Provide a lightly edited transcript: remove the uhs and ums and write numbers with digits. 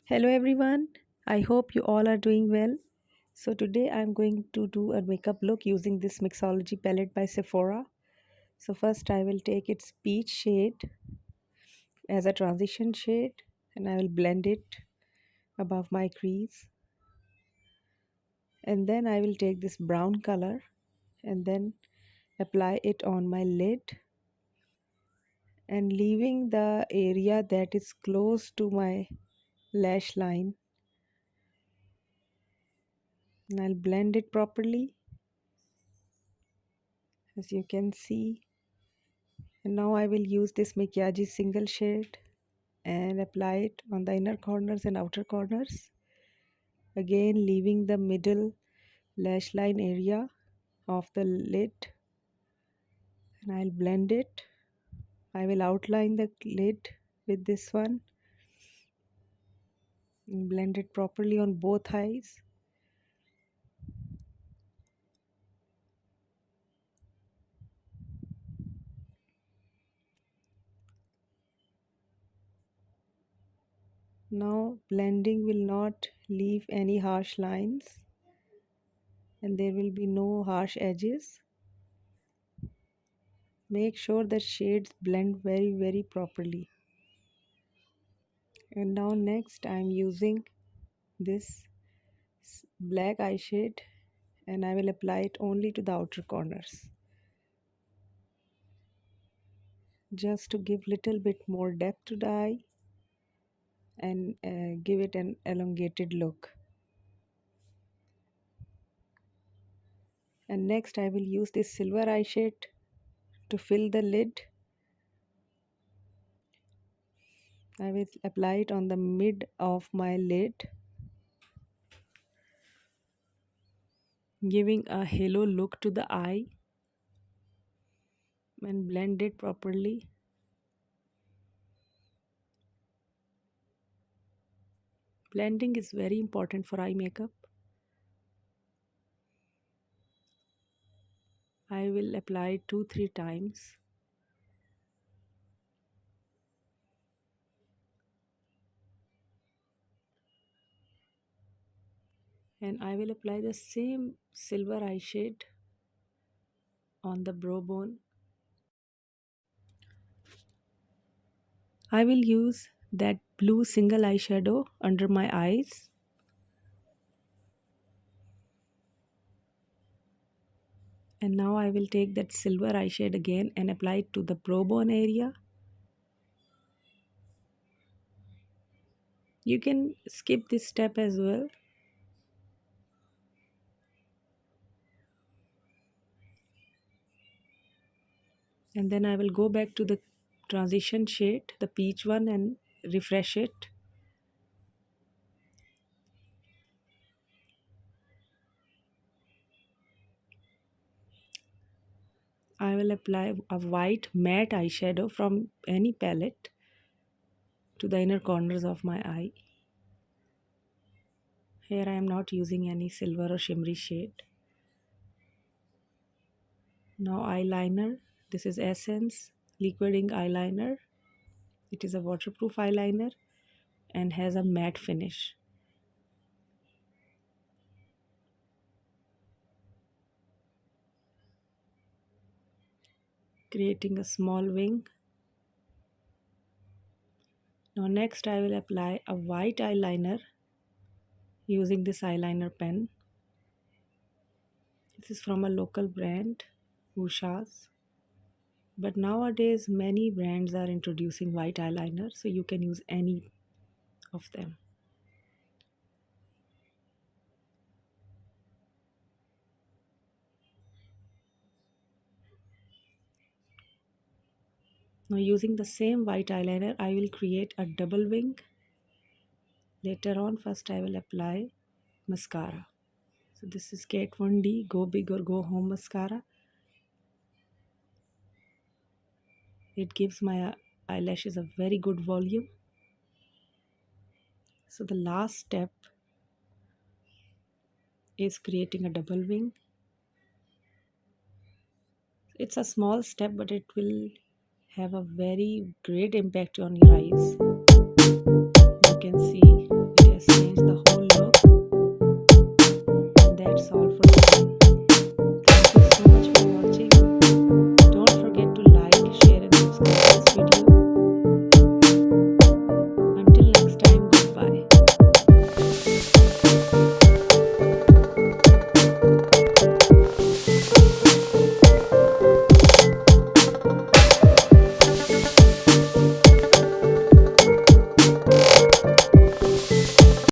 Hello everyone. I hope you all are doing well. So today I'm going to do a makeup look using this mixology palette by Sephora. So first I will take its peach shade as a transition shade and I will blend it above my crease. And then I will take this brown color and then apply it on my lid and leaving the area that is close to my lash line. And I'll blend it properly as you can see. And now I will use this Makiaji single shade and apply it on the inner corners and outer corners. Again leaving the middle lash line area of the lid and I'll blend it. I will outline the lid with this one and blend it properly on both eyes. Now blending will not leave any harsh lines and there will be no harsh edges. Make sure that shades blend very properly. And now next I am using this black eyeshade and I will apply it only to the outer corners just to give little bit more depth to the eye and give it an elongated look. And next I will use this silver eyeshade to fill the lid. I will apply it on the mid of my lid, giving a halo look to the eye and blend it properly. Blending is very important for eye makeup. I will apply it 2-3 times. And I will apply the same silver eyeshade on the brow bone. I will use that blue single eyeshadow under my eyes. And now I will take that silver eyeshade again and apply it to the brow bone area. You can skip this step as well. And then I will go back to the transition shade, the peach one, and refresh it. I will apply a white matte eyeshadow from any palette to the inner corners of my eye. Here I am not using any silver or shimmery shade. Now eyeliner. This is Essence Liquid Ink Eyeliner. It is a waterproof eyeliner and has a matte finish. Creating a small wing. Now next I will apply a white eyeliner using this eyeliner pen. This is from a local brand, Usha's. But nowadays many brands are introducing white eyeliner, so you can use any of them. Now using the same white eyeliner, I will create a double wing. Later on, first I will apply mascara. So this is Kat Von D Go Big or Go Home mascara. It gives my eyelashes a very good volume. So the last step is creating a double wing. It's a small step, but it will have a very great impact on your eyes. You can see the whole look. That's all for